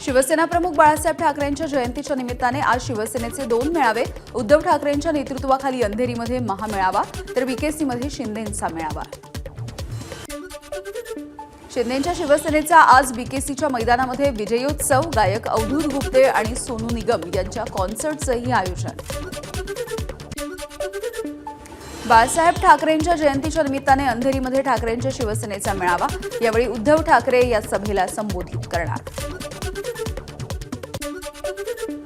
शिवसेना प्रमुख बाळासाहेब ठाकरेंच्या जयंतीच्या निमित्ताने आज शिवसेनेचे 2 मेळावे. उद्धव ठाकरेंच्या नेतृत्वाखाली अंधेरीमध्ये महामेळावा तर बीकेसीमध्ये शिंदेंचा मेळावा. शिंदेंच्या शिवसेनेचा आज बीकेसीच्या मैदानामध्ये विजयोत्सव. गायक अवधूत गुप्ते आणि सोनू निगम यांच्या कॉन्सर्टचंही आयोजन. बाळासाहेब ठाकरेंच्या जयंतीच्या निमित्ताने अंधेरीमध्ये ठाकरेंच्या शिवसेनेचा मेळावा. यावेळी उद्धव ठाकरे या सभेला संबोधित करणार.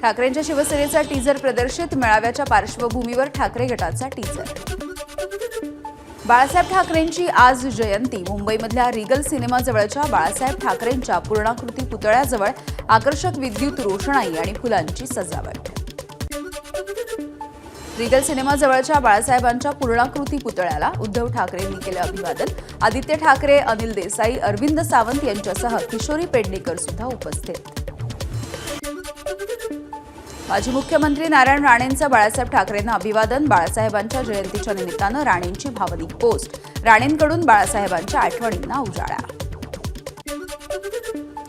ठाकरेंच्या शिवसेनेचा टीजर प्रदर्शित. मेळाव्याच्या पार्श्वभूमीवर ठाकरे गटाचा टीजर. बाळासाहेब ठाकरेंची आज जयंती. मुंबईमधल्या रिगल सिनेमाजवळच्या बाळासाहेब ठाकरेंच्या पूर्णाकृती पुतळ्याजवळ आकर्षक विद्युत रोषणाई आणि फुलांची सजावट. रिगल सिनेमाजवळच्या बाळासाहेबांच्या पूर्णाकृती पुतळ्याला उद्धव ठाकरेंनी केलं अभिवादन. आदित्य ठाकरे, अनिल देसाई, अरविंद सावंत यांच्यासह किशोरी पेडणेकर सुद्धा उपस्थित. माजी मुख्यमंत्री नारायण राणेंचं बाळासाहेब ठाकरेंना अभिवादन. बाळासाहेबांच्या जयंतीच्या निमित्तानं राणेंची भावनिक पोस्ट. राणेंकडून बाळासाहेबांच्या आठवणींना उजाळा.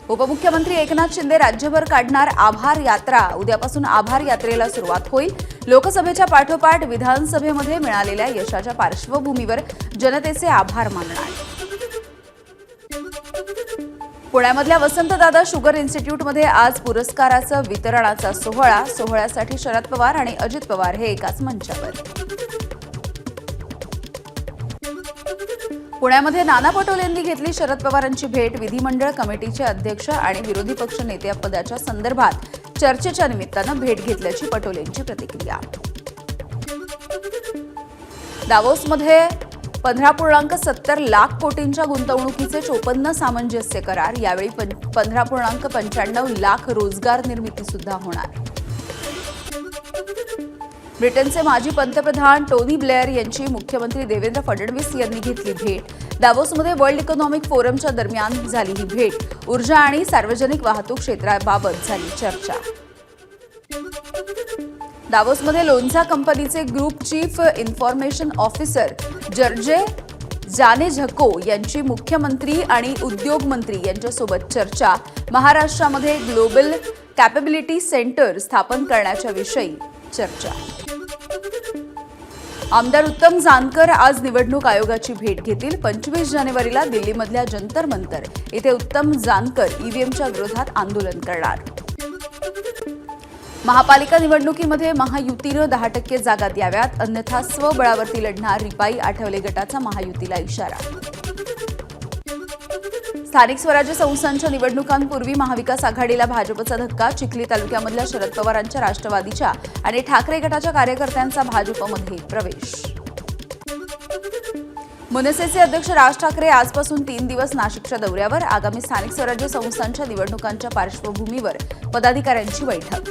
उपमुख्यमंत्री एकनाथ शिंदे राज्यभर काढणार आभार यात्रा. उद्यापासून आभार यात्रेला सुरुवात होईल. लोकसभेच्या पाठोपाठ विधानसभेमध्ये मिळालेल्या यशाच्या पार्श्वभूमीवर जनतेचे आभार मानणार. पुण्यामधल्या वसंतदादा शुगर इन्स्टिट्यूटमध्ये आज पुरस्काराचं वितरणाचा सोहळा. सोहळ्यासाठी शरद पवार आणि अजित पवार हे एकाच मंचावर. पुण्यामध्ये नाना पटोलेंनी घेतली शरद पवारांची भेट. विधिमंडळ कमिटीचे अध्यक्ष आणि विरोधी पक्ष नेतेपदाच्या संदर्भात चर्चेच्या निमित्तानं भेट घेतल्याची पटोलेंची प्रतिक्रिया. दावोसमध्ये 15.70 लाख कोटींच्या गुंतवणुकीचे 54 सामंजस्य करार. यावेळी 15.95 लाख रोजगार निर्मिती सुद्धा होणार. ब्रिटनचे माजी पंतप्रधान टोनी ब्लेअर यांची मुख्यमंत्री देवेंद्र फडणवीस यांनी घेतली भेट. दावोसमध्ये वर्ल्ड इकॉनॉमिक फोरमच्या दरम्यान झाली ही भेट. ऊर्जा आणि सार्वजनिक वाहतूक क्षेत्राबाबत झाली चर्चा. दावोसमध्ये लोन्झा कंपनीचे ग्रुप चीफ इन्फॉर्मेशन ऑफिसर जर्जे जानेझको यांची मुख्यमंत्री आणि उद्योग मंत्री यांच्यासोबत चर्चा. महाराष्ट्रामध्ये ग्लोबल कॅपेबिलिटी सेंटर स्थापन करण्याच्या विषयी चर्चा. आमदार उत्तम जानकर आज निवडणूक आयोगाची भेट घेतील. 25 जानेवारीला दिल्लीमधल्या जंतर मंतर इथे उत्तम जानकर ईव्हीएमच्या विरोधात आंदोलन करणार. महापालिका निवडणुकीमध्ये महायुतीनं 10% जागा द्याव्यात, अन्यथा स्वबळावरती लढणार. रिपाई आठवले गटाचा महायुतीला इशारा. स्थानिक स्वराज्य संस्थांच्या निवडणुकांपूर्वी महाविकास आघाडीला भाजपचा धक्का. चिखली तालुक्यामधल्या शरद पवारांच्या राष्ट्रवादीच्या आणि ठाकरे गटाच्या कार्यकर्त्यांचा भाजपमध्ये प्रवेश. मनसेचे अध्यक्ष राज ठाकरे आजपासून 3 दिवस नाशिकच्या दौऱ्यावर. आगामी स्थानिक स्वराज्य संस्थांच्या निवडणुकांच्या पार्श्वभूमीवर पदाधिकाऱ्यांची बैठक.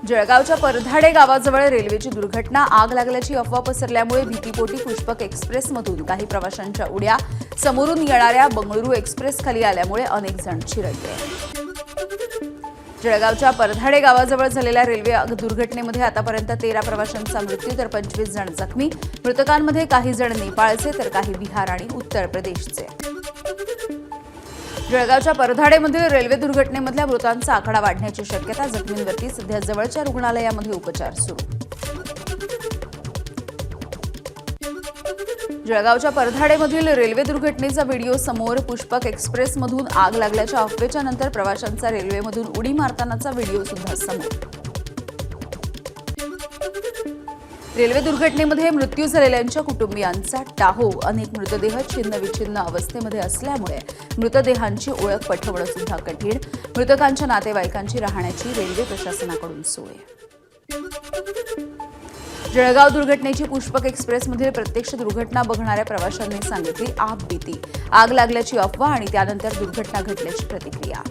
जळगावच्या परधाडे गावाजवळ रेल्वेची दुर्घटना. आग लागल्याची अफवा पसरल्यामुळे भीतीपोटी पुष्पक एक्सप्रेसमधून काही प्रवाशांच्या उड्या. समोरून येणाऱ्या बंगळुरू एक्सप्रेस खाली आल्यामुळे अनेक जण चिरडले. जळगावच्या परधाडे गावाजवळ झालेल्या रेल्वे दुर्घटनेमध्ये आतापर्यंत 13 प्रवाशांचा मृत्यू तर 25 जण जखमी. मृतकांमध्ये काही जण नेपाळचे तर काही बिहार आणि उत्तर प्रदेशचे. जळगावच्या परधाडेमधील रेल्वे दुर्घटनेमधल्या मृतांचा आकडा वाढण्याची शक्यता. जखमींवरती सध्या जवळच्या रुग्णालयामध्ये उपचार सुरू. जळगावच्या परधाडेमधील रेल्वे दुर्घटनेचा व्हिडिओ समोर. पुष्पक एक्सप्रेसमधून आग लागल्याच्या अफवेच्या नंतर प्रवाशांचा रेल्वेमधून उडी मारतानाचा व्हिडिओ सुद्धा समोर. रेल्वे दुर्घटनेमध्ये मृत्यू झालेल्यांच्या कुटुंबियांचा टाहो. अनेक मृतदेह छिन्नविछिन्न अवस्थेमध्ये असल्यामुळे मृतदेहांची ओळख पटवणं सुद्धा कठीण. मृतकांच्या नातेवाईकांची राहण्याची रेल्वे प्रशासनाकडून सोय. जळगाव दुर्घटनेची पुष्पक एक्सप्रेसमधील प्रत्यक्ष दुर्घटना बघणाऱ्या प्रवाशांनी सांगितली आपबीती. आग लागल्याची अफवा आणि त्यानंतर दुर्घटना घडल्याची प्रतिक्रिया.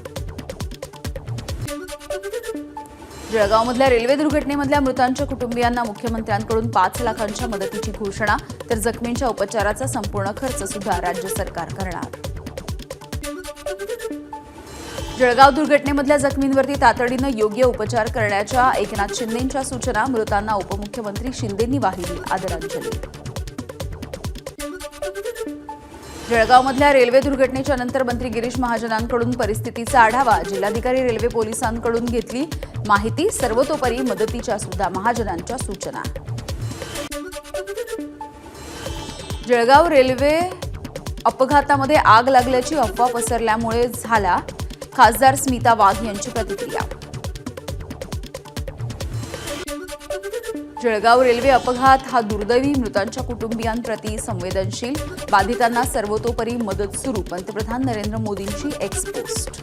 जळगावमधल्या रेल्वे दुर्घटनेमधल्या मृतांच्या कुटुंबियांना मुख्यमंत्र्यांकडून 5 लाखांच्या मदतीची घोषणा. तर जखमींच्या उपचाराचा संपूर्ण खर्च सुद्धा राज्य सरकार करणार. जळगाव दुर्घटनेमधल्या जखमींवरती तातडीनं योग्य उपचार करण्याच्या एकनाथ शिंदेंच्या सूचना. मृतांना उपमुख्यमंत्री शिंदेंनी वाहिली आदरांजली. जळगावमधल्या रेल्वे दुर्घटनेच्या नंतर मंत्री गिरीश महाजनांकडून परिस्थितीचा आढावा. जिल्हाधिकारी रेल्वे पोलिसांकडून घेतली माहिती. सर्वतोपरी मदतीच्या सुद्धा महाजनांच्या सूचना. जळगाव रेल्वे अपघातामध्ये आग लागल्याची अफवा पसरल्यामुळे झाला. खासदार स्मिता वाघ यांची प्रतिक्रिया. जळगाव रेल्वे अपघात हा दुर्दैवी. मृतांच्या कुटुंबियांप्रती संवेदनशील. बाधितांना सर्वतोपरी मदत सुरू. पंतप्रधान नरेंद्र मोदींची एक्स पोस्ट.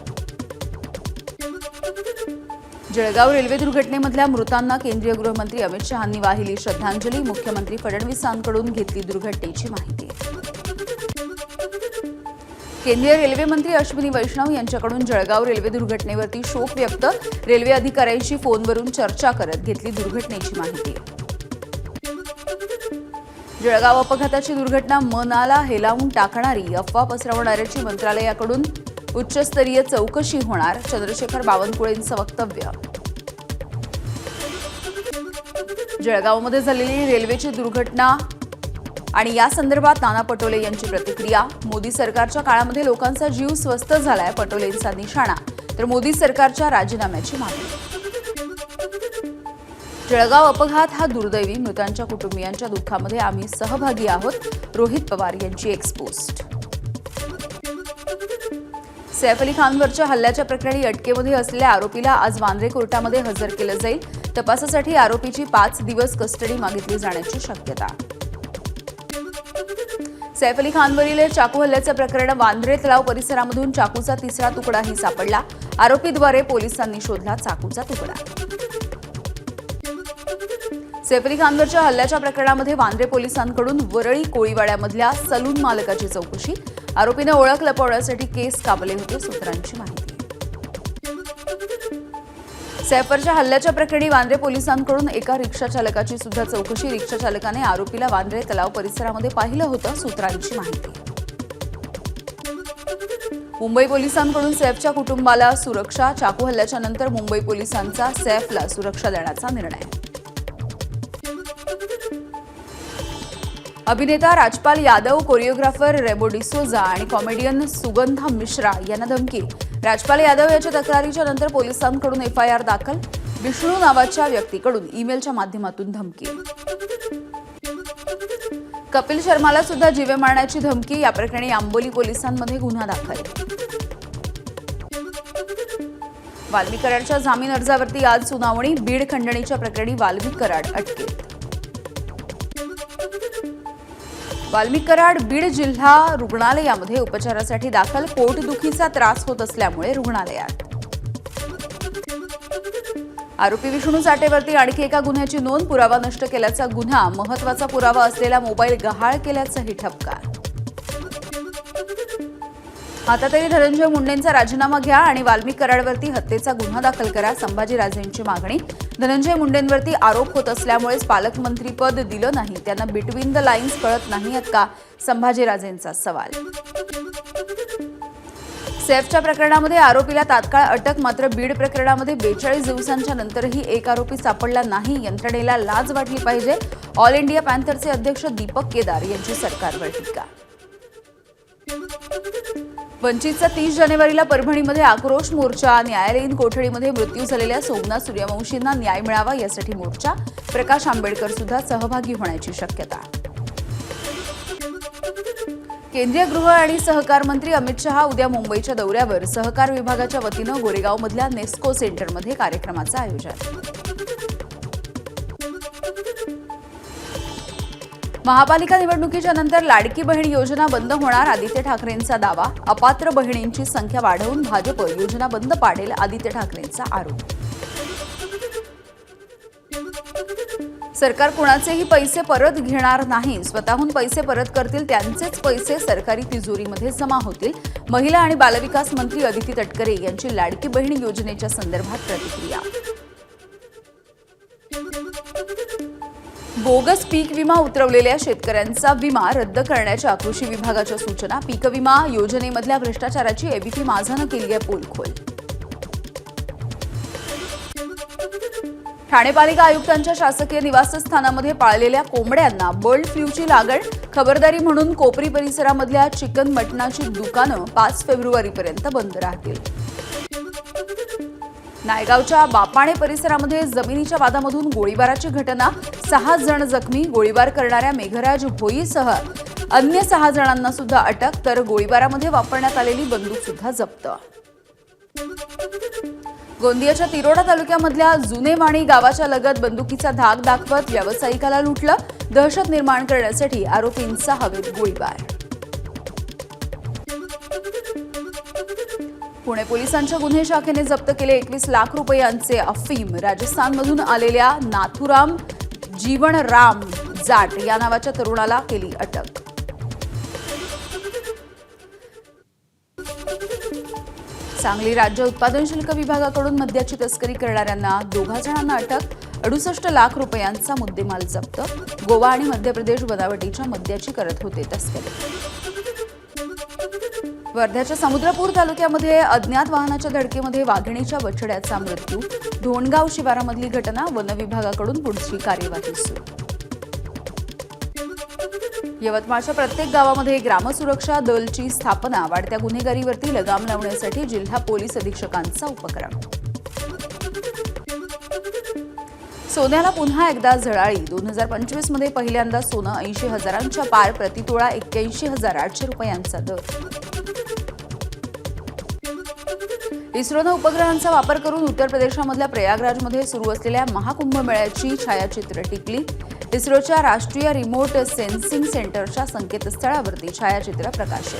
जळगाव रेल्वे दुर्घटनेमधल्या मृतांना केंद्रीय गृहमंत्री अमित शहांनी वाहिली श्रद्धांजली. मुख्यमंत्री फडणवीसांकडून घेतली दुर्घटनेची माहिती. केंद्रीय रेल्वे मंत्री अश्विनी वैष्णव यांच्याकडून जळगाव रेल्वे दुर्घटनेवरती शोक व्यक्त. रेल्वे अधिकाऱ्यांशी फोनवरून चर्चा करत घेतली दुर्घटनेची माहिती. जळगाव अपघाताची दुर्घटना मनाला हेलावून टाकणारी. अफवा पसरवणाऱ्याची मंत्रालयाकडून उच्चस्तरीय चौकशी होणार. चंद्रशेखर बावनकुळेंचं वक्तव्य. जळगावमध्ये झालेली रेल्वेची दुर्घटना आणि या संदर्भात नाना पटोले यांची प्रतिक्रिया. मोदी सरकारच्या काळामध्ये लोकांचा जीव स्वस्त झालाय. पटोलेंचा निशाणा. तर मोदी सरकारच्या राजीनाम्याची मागणी. जळगाव अपघात हा दुर्दैवी. मृतांच्या कुटुंबियांच्या दुःखामध्ये आम्ही सहभागी आहोत. रोहित पवार यांची एक्स पोस्ट. सैफ अली खानवरच्या हल्ल्याच्या प्रकरणी अटकेमध्ये असलेल्या आरोपीला आज वांद्रे कोर्टामध्ये हजर केलं जाईल. तपासासाठी आरोपीची 5 दिवस कस्टडी मागितली जाण्याची शक्यता. सैफ अली खानवरील चाकू हल्ल्याचं प्रकरण. वांद्रे तलाव परिसरामधून चाकूचा 3रा तुकडाही सापडला. आरोपीद्वारे पोलिसांनी शोधला चाकूचा तुकडा. सैफ अली खानवरच्या हल्ल्याच्या प्रकरणामध्ये वांद्रे पोलिसांकडून वरळी कोळीवाड्यामधल्या सलून मालकाची चौकशी. आरोपीने ओळख लपवण्यासाठी केस कापले होते. सूत्रांची माहिती. सैफवरच्या हल्ल्याच्या प्रकरणी वांद्रे पोलिसांकडून एका रिक्षा चालकाची सुद्धा चौकशी. रिक्षा चालकाने आरोपीला वांद्रे तलाव परिसरामध्ये पाहिलं होतं. सूत्रांची माहिती. मुंबई पोलिसांकडून सैफच्या कुटुंबाला सुरक्षा. चाकू हल्ल्याच्या नंतर मुंबई पोलिसांचा सैफला सुरक्षा देण्याचा निर्णय. अभिनेता राजपाल यादव, कोरिओग्राफर रेमो डिसोजा आणि कॉमेडियन सुगंधा मिश्रा यांना धमकी. राजपाल यादव याच्या तक्रारीच्या नंतर पोलिसांकडून एफआयआर दाखल. विष्णू नावाच्या व्यक्तीकडून ईमेलच्या माध्यमातून धमकी. कपिल शर्माला सुद्धा जीवे मारण्याची धमकी. या प्रकरणी आंबोली पोलिसांमध्ये गुन्हा दाखल. वाल्मिक कराडच्या जामीन अर्जावरती आज सुनावणी. बीड खंडणीच्या प्रकरणी वाल्मिक कराड अटकेत. वाल्मिक कराड बीड जिल्हा रुग्णालयामध्ये उपचारासाठी दाखल. पोटदुखीचा त्रास होत असल्यामुळे रुग्णालयात. आरोपी विष्णू साठेवरती आणखी एका गुन्ह्याची नोंद. पुरावा नष्ट केल्याचा गुन्हा. महत्त्वाचा पुरावा असलेला मोबाईल गहाळ केल्याचाही ठपका. आता तरी धनंजय मुंडेंचा राजीनामा घ्या आणि वाल्मिक कराडवरती हत्येचा गुन्हा दाखल करा. संभाजीराजेंची मागणी. धनंजय मुंडेंवरती आरोप होत असल्यामुळेच पालकमंत्रीपद दिलं नाही. त्यांना बिटवीन द लाईन्स कळत नाहीयेत का? संभाजीराजेंचा सवाल. सैफच्या प्रकरणामध्ये आरोपीला तात्काळ अटक. मात्र बीड प्रकरणामध्ये 42 दिवसांच्या नंतरही एक आरोपी सापडला नाही. यंत्रणेला लाज वाटली पाहिजे. ऑल इंडिया पॅन्थरचे अध्यक्ष दीपक केदार यांची सरकारवर टीका. वंचितचा 30 जानेवारीला परभणीमध्ये आक्रोश मोर्चा. न्यायालयीन कोठडीमध्ये मृत्यू झालेल्या सोमनाथ सूर्यवंशींना न्याय मिळावा यासाठी मोर्चा. प्रकाश आंबेडकर सुद्धा सहभागी होण्याची शक्यता. केंद्रीय गृह आणि सहकार मंत्री अमित शहा उद्या मुंबईच्या दौऱ्यावर. सहकार विभागाच्या वतीनं गोरेगावमधल्या नेस्को सेंटरमध्ये कार्यक्रमाचं आयोजन. महापालिका निवडणुकीच्या नंतर लाडकी बहीण योजना बंद होणार. आदित्य ठाकरेंचा दावा. अपात्र बहिणींची संख्या वाढवून भाजप योजना बंद पाडेल. आदित्य ठाकरेंचा आरोप. सरकार कुणाचेही पैसे परत घेणार नाही. स्वतःहून पैसे परत करतील त्यांचेच पैसे सरकारी तिजोरीमध्ये जमा होतील. महिला आणि बालविकास मंत्री अदिती तटकरे यांची लाडकी बहीण योजनेच्या संदर्भात प्रतिक्रिया. बोगस पीक विमा उतरवलेल्या शेतकऱ्यांचा विमा रद्द करण्याच्या कृषी विभागाच्या सूचना. पीक विमा योजनेमधल्या भ्रष्टाचाराची एबीपी माझानं केली आहे पोलखोल. ठाणे पालिका आयुक्तांच्या शासकीय निवासस्थानामध्ये पाळलेल्या कोंबड्यांना बर्ड फ्लूची लागण. खबरदारी म्हणून कोपरी परिसरामधल्या चिकन मटणाची दुकानं 5 फेब्रुवारीपर्यंत बंद राहतील. नायगावच्या बापाणे परिसरामध्ये जमिनीच्या वादामधून गोळीबाराची घटना, 6 जण जखमी. गोळीबार करणाऱ्या मेघराज भोईसह अन्य 6 जणांना सुद्धा अटक, तर गोळीबारामध्ये वापरण्यात आलेली बंदूक सुद्धा जप्त. गोंदियाच्या तिरोडा तालुक्यामधल्या जुनेवाणी गावाच्या लगत बंदुकीचा धाक दाखवत व्यावसायिकाला लुटलं. दहशत निर्माण करण्यासाठी आरोपींचा हवेत गोळीबार. पुणे पोलिसांच्या गुन्हे शाखेने जप्त केले 21 लाख रुपयांचे अफीम. राजस्थानमधून आलेल्या नाथुराम जीवनराम जाट या नावाच्या तरुणाला केली अटक. सांगली राज्य उत्पादन शुल्क विभागाकडून मद्याची तस्करी करणाऱ्यांना 2 जणांना अटक. 68 लाख रुपयांचा मुद्देमाल जप्त. गोवा आणि मध्य प्रदेश बनावटीच्या मद्याची करत होते तस्करी. वर्ध्याच्या समुद्रपूर तालुक्यामध्ये अज्ञात वाहनाच्या धडकेमध्ये वाघिणीच्या बछड्याचा मृत्यू. ढोणगाव शिवारामधली घटना. वन विभागाकडून पुढची कार्यवाही सुरू. यवतमाळच्या प्रत्येक गावामध्ये ग्रामसुरक्षा दलची स्थापना. वाढत्या गुन्हेगारीवरती लगाम लावण्यासाठी जिल्हा पोलीस अधीक्षकांचा उपक्रम. सोन्याला पुन्हा एकदा झळाळी. 2025 मध्ये पहिल्यांदा सोनं 80,000च्या पार. प्रतितोळा 81,800 रुपयांचा दर. इस्रोनं उपग्रहांचा वापर करून उत्तर प्रदेशामधल्या प्रयागराजमध्ये सुरू असलेल्या महाकुंभमेळ्याची छायाचित्र टिपली. इस्रोच्या राष्ट्रीय रिमोट सेन्सिंग सेंटरच्या संकेतस्थळावरती छायाचित्र प्रकाशित.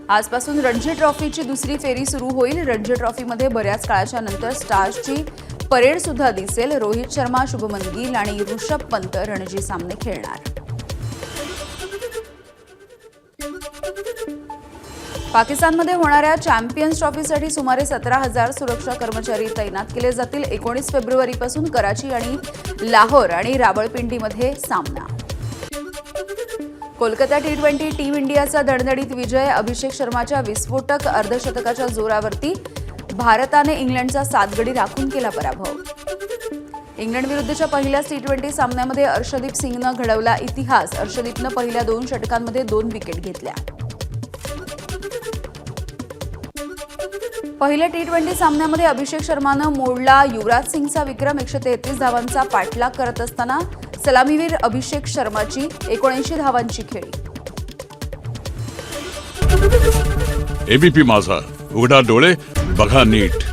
आजपासून रणजी ट्रॉफीची दुसरी फेरी सुरू होईल. रणजी ट्रॉफीमध्ये बऱ्याच काळाच्या नंतर स्टार्सची परेड सुद्धा दिसेल. रोहित शर्मा, शुभमन गिल आणि ऋषभ पंत रणजी सामने खेळणार. पाकिस्तानमध्ये होणाऱ्या चॅम्पियन्स ट्रॉफीसाठी सुमारे 17,000 सुरक्षा कर्मचारी तैनात केले जातील. 19 फेब्रुवारीपासून कराची आणि लाहोर आणि रावळपिंडीमध्ये सामना. कोलकाता T20 टीम इंडियाचा दणदणीत विजय. अभिषेक शर्माच्या विस्फोटक अर्धशतकाच्या जोरावरती भारताने इंग्लंडचा 7 गडी राखून केला पराभव. इंग्लंड विरुद्धच्या पहिल्याच T20 सामन्यामध्ये अर्शदीप सिंगनं घडवला इतिहास. अर्शदीपनं पहिल्या 2 षटकांमध्ये 2 विकेट घेतल्या. पहिल्या T20 सामन्यामध्ये अभिषेक शर्मानं मोडला युवराज सिंगचा विक्रम. 133 धावांचा पाठलाग करत असताना सलामीवीर अभिषेक शर्माची 79 धावांची खेळी. एबीपी माझा, उघडा डोळे बघा नीट.